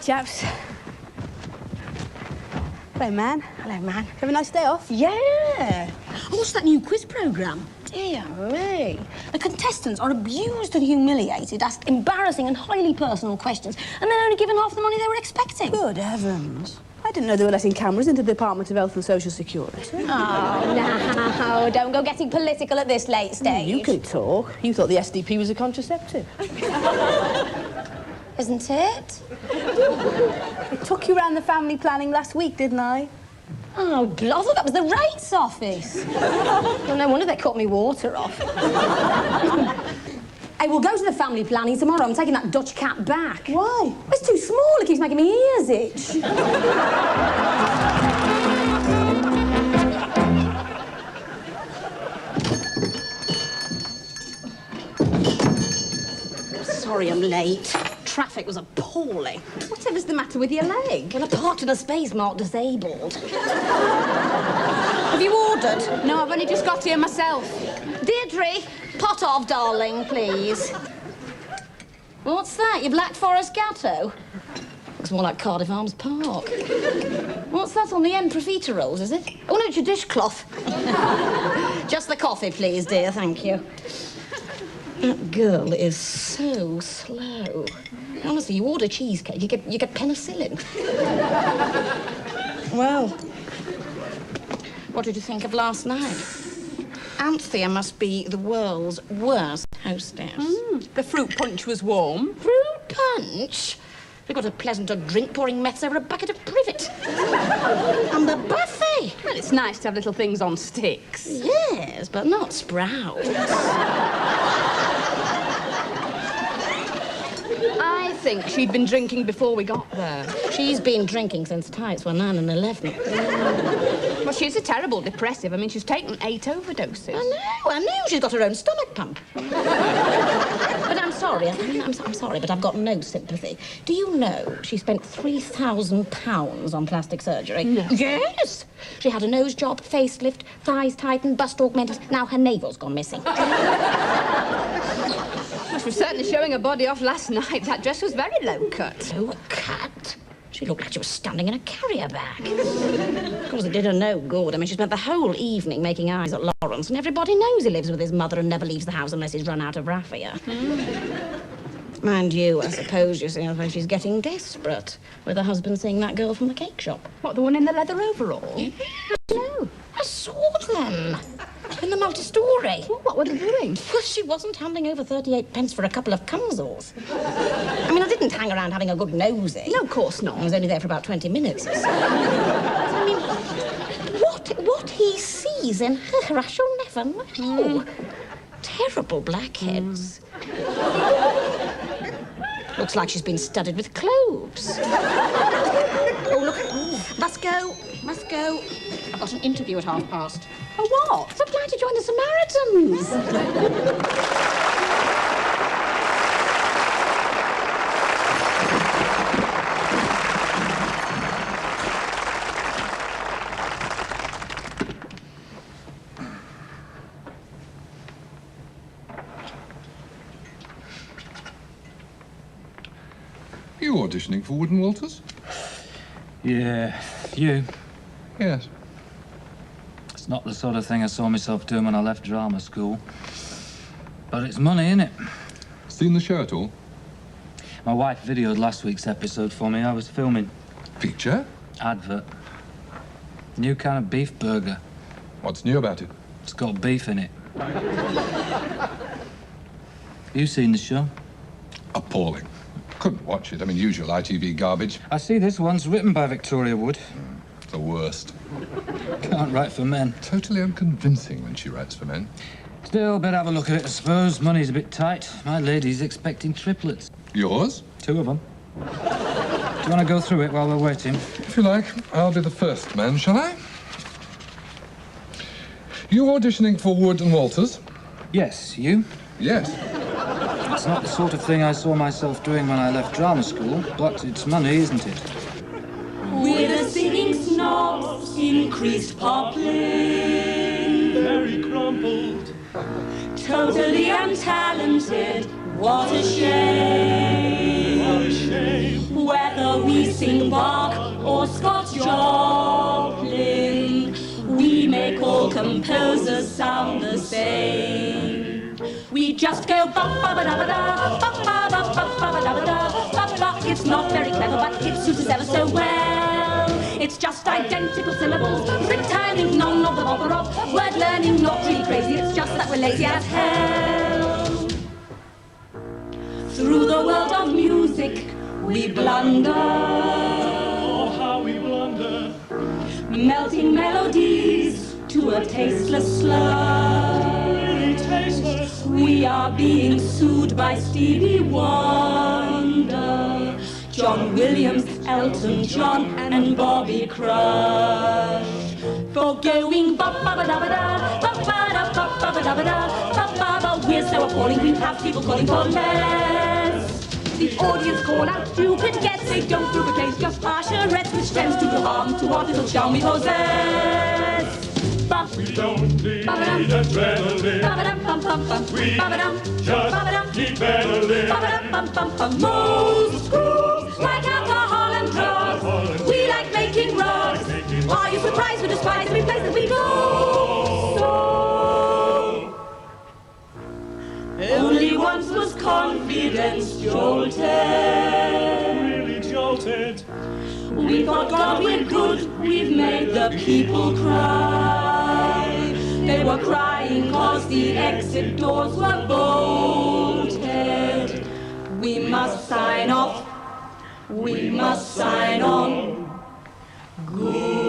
chaps. Hello, man. Hello, man. Have a nice day off? Yeah. Oh, what's that new quiz programme? Dear me. The contestants are abused and humiliated, asked embarrassing and highly personal questions, and then only given half the money they were expecting. Good heavens. I didn't know they were letting cameras into the Department of Health and Social Security. Oh, no, don't go getting political at this late stage. You can talk. You thought the SDP was a contraceptive. Isn't it? I took you around the family planning last week, didn't I? Oh, I thought that was the rates office. Well, no wonder they cut me water off. Hey, we'll go to the family planning tomorrow. I'm taking that Dutch cat back. Why? It's too small. It keeps making my ears itch. Sorry I'm late. Traffic was appalling. Whatever's the matter with your leg? Well, I parked in a space marked disabled. Have you ordered? No, I've only just got here myself. Deirdre, pot of, darling, please. What's that, your Black Forest Gatto? Looks more like Cardiff Arms Park. What's that on the end? Profiteroles, is it? Oh, no, it's your dishcloth. Just the coffee, please, dear, thank you. That girl is so slow. Honestly, you order cheesecake, you get penicillin. Well, what did you think of last night? Anthea must be the world's worst hostess. The fruit punch was warm. Fruit punch? We got a pleasanter drink pouring mess over a bucket of privet. And the buffet. Well, it's nice to have little things on sticks. Yes, but not sprouts. I think she'd been drinking before we got there. She's been drinking since tights were 9 and 11. Well, she's a terrible depressive. I mean, she's taken 8 overdoses. I know. She's got her own stomach pump. But I'm sorry. I'm sorry, but I've got no sympathy. Do you know she spent £3,000 on plastic surgery? No. Yes. She had a nose job, facelift, thighs tightened, bust augmented. Now her navel's gone missing. Well, she was certainly showing her body off last night. That dress was very low cut. Low cut? She looked like she was standing in a carrier bag. Of course, it did her no good. I mean, she spent the whole evening making eyes at Lawrence, and everybody knows he lives with his mother and never leaves the house unless he's run out of raffia. Mind you, I suppose she's getting desperate with her husband seeing that girl from the cake shop. What, the one in the leather overall? Yeah, no. I saw them in the multi-story. Well, what were they doing? Well, she wasn't handing over 38 pence for a couple of cumsels. I mean, I didn't hang around having a good nosy. No, of course not. I was only there for about 20 minutes or so. I mean, what he sees in her, I shall never know. Terrible blackheads. Looks like she's been studded with cloves. Oh, look. Must go. I've got an interview at past. Oh, what? I'm applying to join the Samaritans. Are you auditioning for Wood and Walters? Yeah, you. Yes. It's not the sort of thing I saw myself doing when I left drama school. But it's money, innit? Seen the show at all? My wife videoed last week's episode for me. I was filming. Feature? Advert. New kind of beef burger. What's new about it? It's got beef in it. You seen the show? Appalling. Couldn't watch it. I mean, usual ITV garbage. I see this one's written by Victoria Wood. The worst. Can't write for men. Totally unconvincing when she writes for men. Still, better have a look at it, I suppose. Money's a bit tight. My lady's expecting triplets. Yours? 2 of them. Do you want to go through it while we're waiting? If you like, I'll be the first man, shall I? You auditioning for Wood and Walters? Yes, you? Yes. It's not the sort of thing I saw myself doing when I left drama school, but it's money, isn't it? We're the singing snobs, increased poplin, very crumpled, totally untalented. What a shame! What a shame! shame. Whether we sing Bach or Scott Joplin, we make all composers sound the same. We just go ba-ba-da-ba-da, ba-ba-da-ba-ba-da-ba-da, ba-ba. It's not very clever, but it suits us ever so well. It's just identical syllables, returning none of the bother of. Word learning, not really crazy, it's just that we're lazy as hell. Through the world of music, we blunder. Oh, how we blunder. Melting melodies to a tasteless slur. Really tasteless. We are being sued by Stevie Wonder, John Williams, Elton John, and Bobby Crush for going ba-ba-ba-da-ba-da, ba-ba-da-ba-ba-da-ba-da, ba-ba-ba. We're so appalling, we have people calling for less. The audience call out stupid gets. They don't prove a case, just harsher-ettes, which tends to do harm to what little charm we possess. We don't need adrenaline. We just keep pedaling. Most screws like alcohol and drugs. We like making rugs. Are you surprised we despise every place that we go? Only once was confidence jolted. Really jolted. We thought God we're good, we've made the people cry. They were crying cause the exit doors were bolted. We must sign off, we must sign on. Goodbye.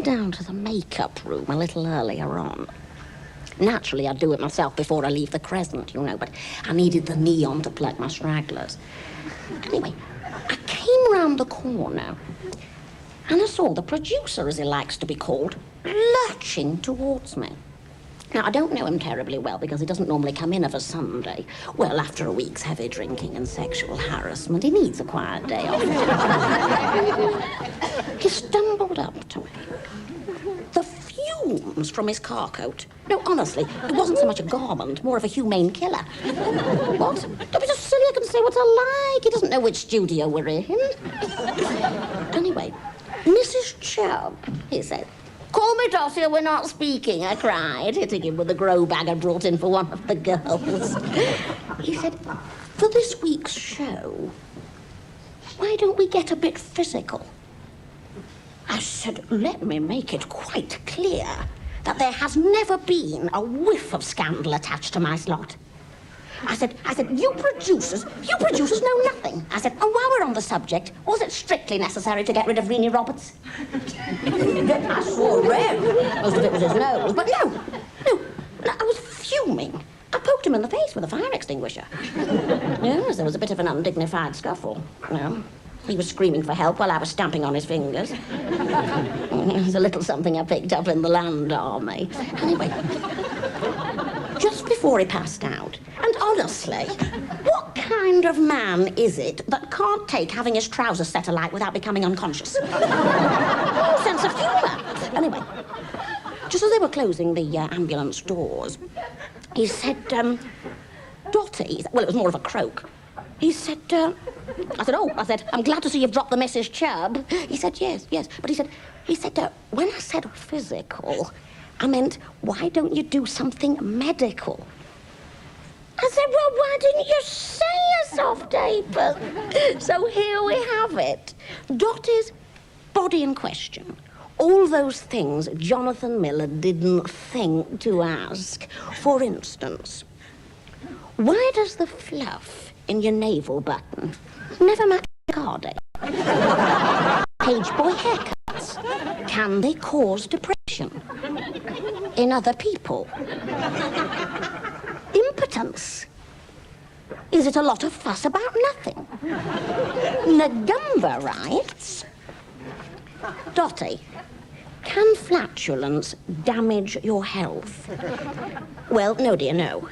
Down to the makeup room a little earlier on. Naturally, I'd do it myself before I leave the Crescent, you know, but I needed the neon to pluck my stragglers. Anyway, I came round the corner and I saw the producer, as he likes to be called, lurching towards me. Now, I don't know him terribly well because he doesn't normally come in of a Sunday. Well, after a week's heavy drinking and sexual harassment, he needs a quiet day off. He stumbled up to me. The fumes from his car coat. No, honestly, it wasn't so much a garment, more of a humane killer. What? Don't be so silly, I can say what I like. He doesn't know which studio we're in. Anyway, Mrs. Chubb, he said. Call me Dottie or we're not speaking, I cried, hitting him with the grow bag I brought in for one of the girls. He said, for this week's show, why don't we get a bit physical? I said, let me make it quite clear that there has never been a whiff of scandal attached to my slot. I said, you producers know nothing. I said, and while we're on the subject, was it strictly necessary to get rid of Renee Roberts? I swore red. Most of it was his nose, but no, I was fuming. I poked him in the face with a fire extinguisher. Yes, there was a bit of an undignified scuffle. No. He was screaming for help while I was stamping on his fingers. It was a little something I picked up in the land army. Anyway, just before he passed out, and honestly, what kind of man is it that can't take having his trousers set alight without becoming unconscious? No sense of humour. Anyway, just as they were closing the ambulance doors, he said, Dottie, well, it was more of a croak. He said, I said, I'm glad to see you've dropped the Mrs. Chubb. He said, yes. But he said, when I said physical, I meant, why don't you do something medical? I said, well, why didn't you say a soft apron? So here we have it. Dottie's body in question. All those things Jonathan Miller didn't think to ask. For instance, why does the fluff in your navel button never match the card date? Page boy haircuts. Can they cause depression in other people? Impotence. Is it a lot of fuss about nothing? Nagumba writes, Dottie, can flatulence damage your health? Well, no, dear, no.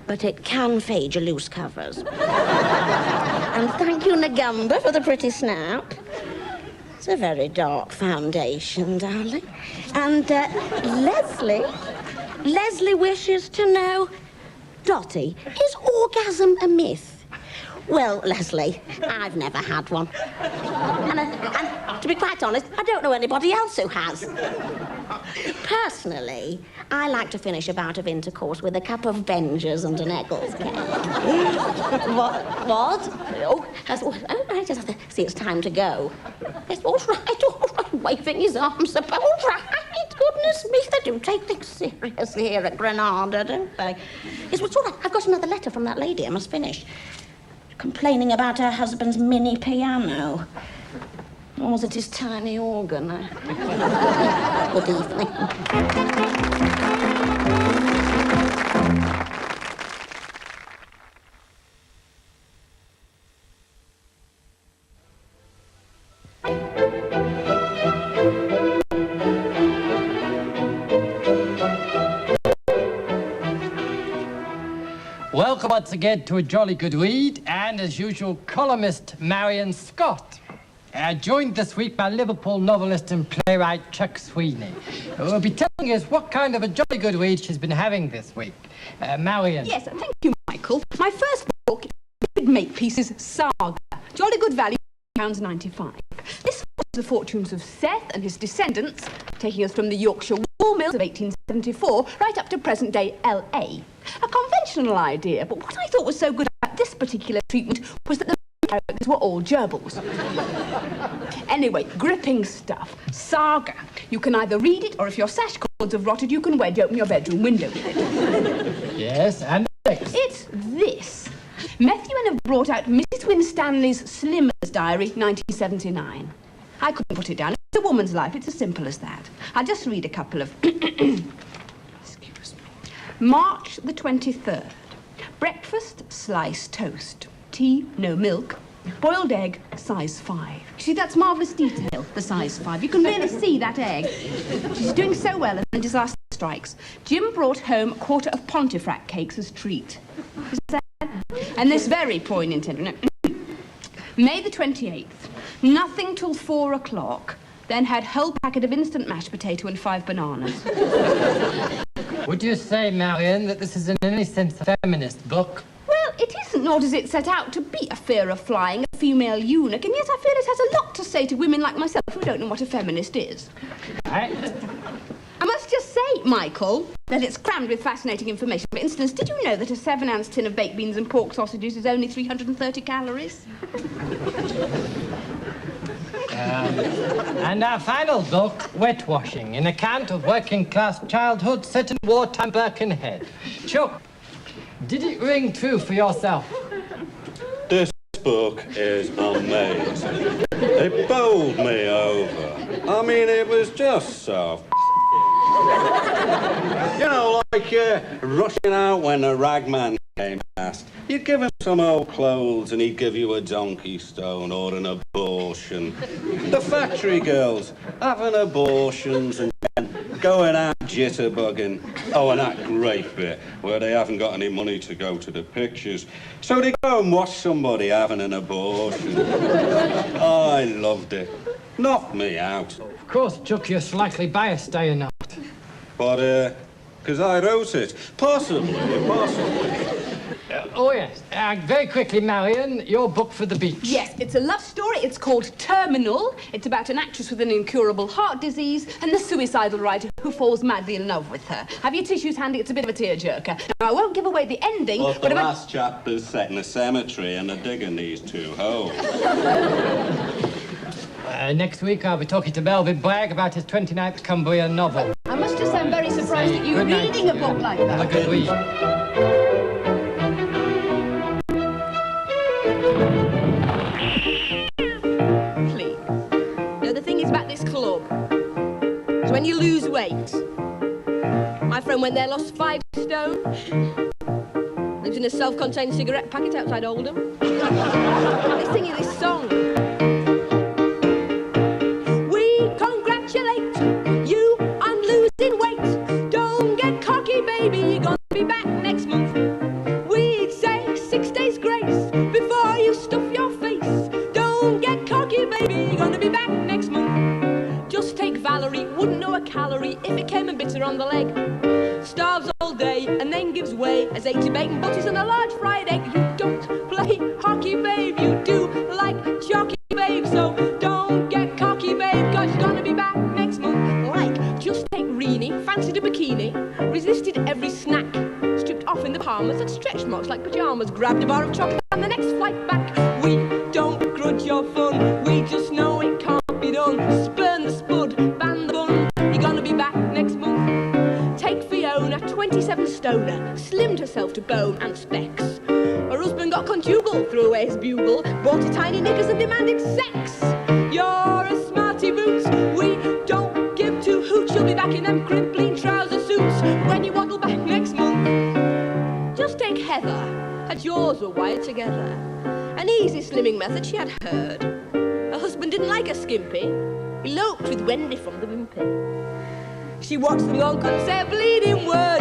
But it can fade your loose covers. And thank you, Nagamba, for the pretty snap. It's a very dark foundation, darling. And, Leslie wishes to know, Dottie, is orgasm a myth? Well, Leslie, I've never had one. And to be quite honest, I don't know anybody else who has. Personally, I like to finish a bout of intercourse with a cup of Benjers and an Eggles cake. What? Oh, I just have to see it's time to go. Yes, all right, waving his arms about. All right, goodness me, they do take things seriously here at Granada, don't they? Yes, well, it's all right. I've got another letter from that lady. I must finish. Complaining about her husband's mini piano. Or was it his tiny organ? Good evening. Welcome once again to A Jolly Good Read, and as usual, columnist Marion Scott. Joined this week by Liverpool novelist and playwright Chuck Sweeney, who will be telling us what kind of a jolly good read she's been having this week. Marion. Yes, thank you, Michael. My first book, Make Pieces, Saga. Jolly good value, £95. This follows the fortunes of Seth and his descendants, taking us from the Yorkshire wool mills of 1874 right up to present-day LA. A conventional idea, but what I thought was so good about this particular treatment was that the characters were all gerbils. Anyway, gripping stuff. Saga. You can either read it, or if your sash cords have rotted, you can wedge open your bedroom window with it. Yes, and next. It's this. Methuen have brought out Mrs. Winstanley's Slimmer's Diary, 1979. I couldn't put it down. It's a woman's life. It's as simple as that. I'll just read a couple of... Excuse me. March the 23rd. Breakfast, sliced toast. Tea, no milk. Boiled egg, size 5. You see, that's marvellous detail, the size 5. You can really see that egg. She's doing so well, and then disaster strikes. Jim brought home a quarter of Pontefract cakes as treat. Is that? And this very poignant, May the 28th. Nothing till 4 o'clock. Then had whole packet of instant mashed potato and 5 bananas. Would you say, Marion, that this is in any sense a feminist book? Well, it isn't, nor does it set out to be a fear of flying, a female eunuch, and yet I feel it has a lot to say to women like myself who don't know what a feminist is. Right. I must just say, Michael, that it's crammed with fascinating information. For instance, did you know that a 7-ounce tin of baked beans and pork sausages is only 330 calories? And our final book, Wet Washing, an account of working-class childhood set in wartime Birkenhead. Chuck, did it ring true for yourself? This book is amazing. It bowled me over. I mean, it was just so... You know, like rushing out when a ragman came past. You'd give him some old clothes and he'd give you a donkey stone or an abortion. The factory girls having abortions and going out jitterbugging. Oh, and that great bit where they haven't got any money to go to the pictures. So they go and watch somebody having an abortion. Oh, I loved it. Knocked me out. Of course, Chuck, you're slightly biased, are you not? But, because I wrote it. Possibly. Oh, yes. Very quickly, Marion, your book for the beach. Yes, it's a love story. It's called Terminal. It's about an actress with an incurable heart disease and the suicidal writer who falls madly in love with her. Have your tissues handy? It's a bit of a tearjerker. Now, I won't give away the ending, Well, but the last chapter's set in a cemetery and the digger needs 2 holes. Next week, I'll be talking to Melvin Bragg about his 29th Cumbria novel. I must just say I'm very surprised at you reading a book like that. A good read. Please. No, the thing is about this club is when you lose weight. My friend went there, lost 5 stone. Lives in a self-contained cigarette packet outside Oldham. They're singing this song. We congratulate you stuff your face. Don't get cocky, baby, gonna be back next month. Just take Valerie, wouldn't know a calorie if it came and bit her on the leg. Starves all day and then gives way as 80 bacon butties and a large fried egg. You don't play hockey, babe, you do like jockey, babe. So don't get cocky, babe, cause you're gonna be back next month. Like, just take Reenie, fancied a bikini, resisted every snack, stripped off in the Bahamas, had stretch marks like pyjamas, grabbed a bar of chocolate on the next flight back. We don't grudge your fun, we just know it can't be done. Spurn the spud, ban the bun, you're gonna be back next month. Take Fiona, 27 stoner, slimmed herself to bone and specs. Her husband got conjugal, threw away his bugle, bought her tiny knickers and demanded sex. You're a smarty boots, we don't give two hoots. You'll be back in them crimpling trouser suits when you waddle back next month. Just take Heather, her jaws were wired together. An easy slimming method she had heard. Her husband didn't like her skimpy, eloped with Wendy from the Wimpy. She watched them all, couldn't say a bleeding word.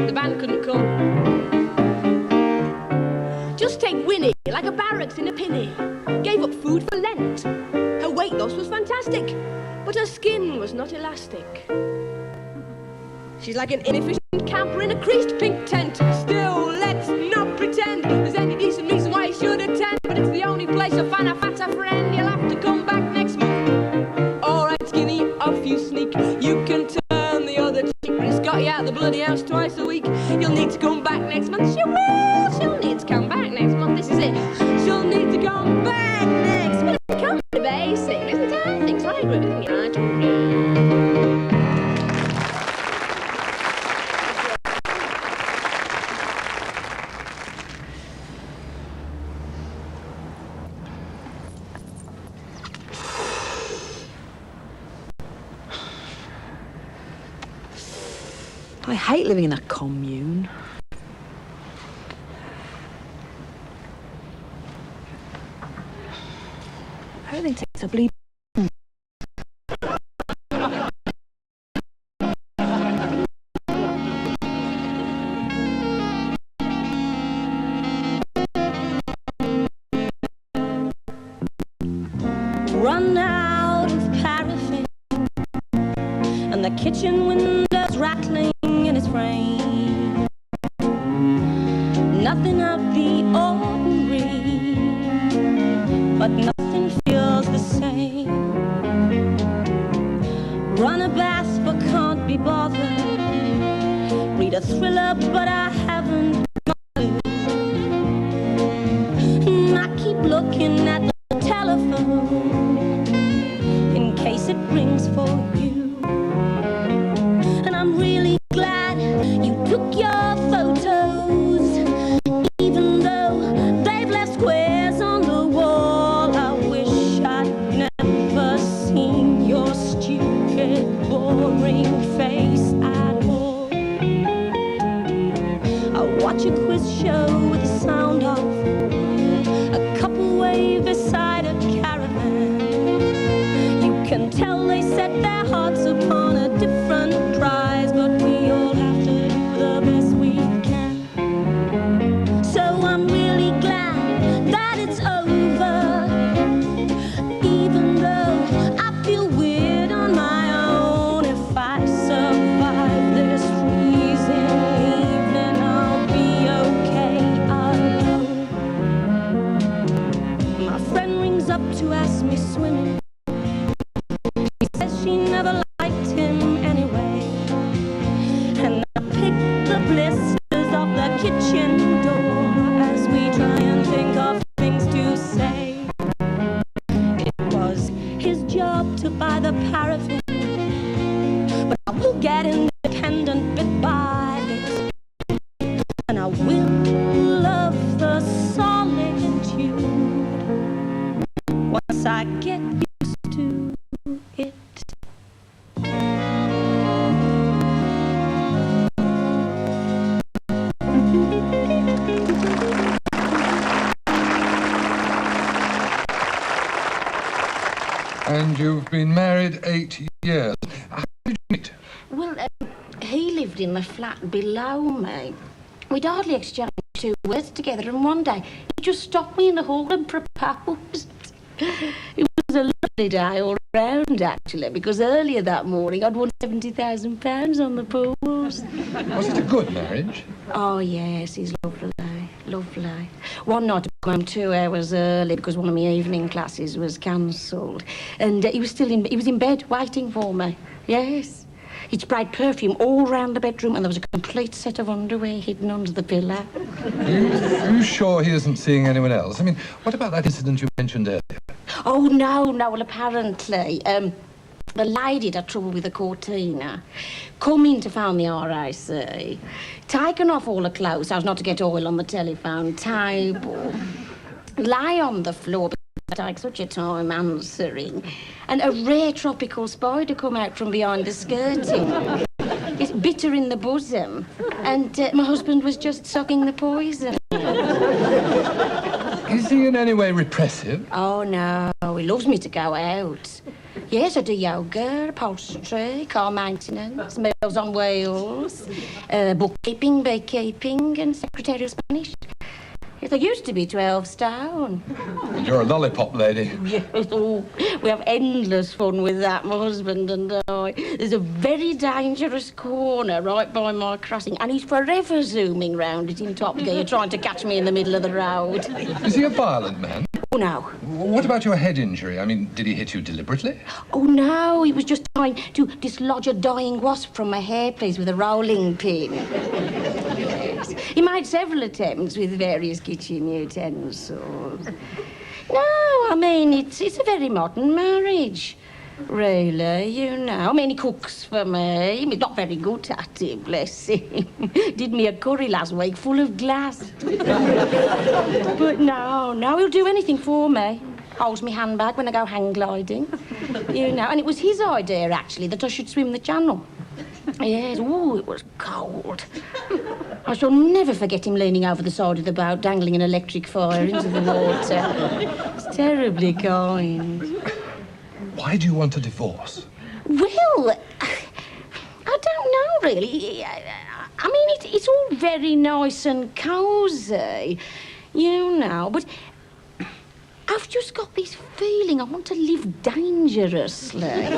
The band couldn't come. Just take Winnie, like a barracks in a pinny. Gave up food for Lent. Her weight loss was fantastic, but her skin was not elastic. She's like an inefficient camper in a creased pink tent. Still, let's not pretend there's any decent reason why you should attend, but it's the only place you'll find a fatter friend. You'll have to come back next month. All right, skinny, off you sneak. You can turn the other cheek, but it's got you out the bloody house twice a week. You'll need to come back next month. She will. She'll need to come back next month. This is it. She'll need to come back next month. Come to basic, isn't it? I think so. I agree with you. I agree. I hate living in a commune. Everything takes a bleed. Run out of paraffin, and the kitchen windows rattling in its frame. Nothing out the ordinary, but nothing feels the same. Run a bath but can't be bothered. Read a thriller but I haven't bothered. I keep looking at the telephone in case it rings for you. And I'm really glad you took your photos, even though they've left squares on the wall. I wish I'd never seen your stupid, boring face at all. I watch a quiz show with the sound off, a couple way beside a caravan. You can tell they set their hearts upon a different prize, but we all have to do the best we can. So I'm really glad that it's over, even though I feel weird on my own. If I survive this freezing evening, I'll be okay alone. My friend rings up to ask me swimming. She says she never liked him anyway. And I pick the blisters off the kitchen door as we try and think of things to say. It was his job to buy the paraffin, but I will get independent bit by bit. And I will love the solitude once I get used to it. And you've been married 8 years. How did you meet? Well, he lived in the flat below me. We'd hardly exchanged 2 words together, and one day he just stopped me in the hall and proposed. It was a lovely day all round, actually, because earlier that morning I'd won £70,000 on the pools. Was it a good marriage? Oh, yes, he's lovely, lovely. One night I got home 2 hours early because one of my evening classes was cancelled. And he was in bed waiting for me, yes. He'd sprayed perfume all round the bedroom and there was a complete set of underwear hidden under the pillow. Are you sure he isn't seeing anyone else? I mean, what about that incident you mentioned earlier? Oh, no, well, apparently, the lady had trouble with the cortina, come in to phone the RAC, taken off all her clothes so as not to get oil on the telephone table, lay on the floor because it takes such a time answering, and a rare tropical spider come out from behind the skirting. It's bitter in the bosom, and my husband was just sucking the poison. Is he in any way repressive? Oh, no, he loves me to go out. Yes, I do yoga, upholstery, car maintenance, Meals on Wheels, bookkeeping, beekeeping, and secretarial Spanish. Yes, I used to be 12 stone. You're a lollipop lady. Yes, oh, we have endless fun with that, my husband and I. There's a very dangerous corner right by my crossing, and he's forever zooming round it in top gear, trying to catch me in the middle of the road. Is he a violent man? Oh, no. What about your head injury? I mean, did he hit you deliberately? Oh, no, he was just trying to dislodge a dying wasp from my hairpiece with a rolling pin. Yes. He made several attempts with various kitchen utensils. No, I mean, it's a very modern marriage. Really, you know. I mean, he cooks for me. He's not very good at it, bless him. Did me a curry last week full of glass. But no, he'll do anything for me. Holds me handbag when I go hang gliding. You know, and it was his idea, actually, that I should swim the channel. Yes, ooh, it was cold. I shall never forget him leaning over the side of the boat, dangling an electric fire into the water. It's terribly kind. Why do you want a divorce? Well, I don't know, really. I mean, it's all very nice and cosy, you know, but I've just got this feeling I want to live dangerously.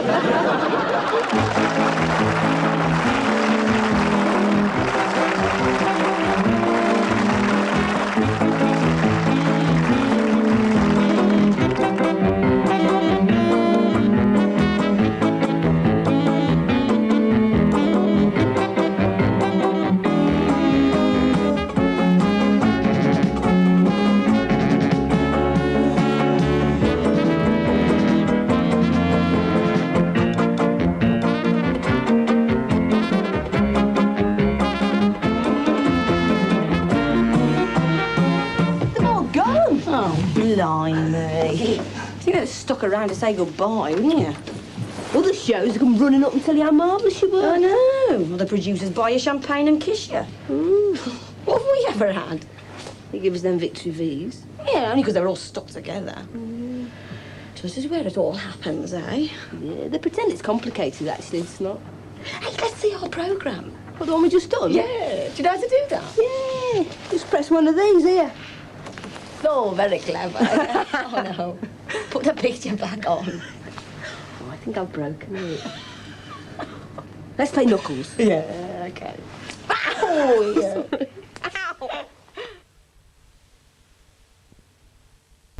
Blimey. You know, stuck around to say goodbye, wouldn't you? Other shows come running up and tell you how marvellous you were. I know. Well, the producers buy you champagne and kiss you. What have we ever had? They give us them victory V's. Yeah, only because they were all stuck together. Just as where it all happens, eh? Yeah, they pretend it's complicated, actually. It's not. Hey, let's see our programme. What, the one we just done? Yeah. Do you know how to do that? Yeah. Just press one of these here. Oh, very clever. Oh, no. Put the picture back on. Oh, I think I've broken it. Let's play knuckles. Yeah, OK. Oh, yeah.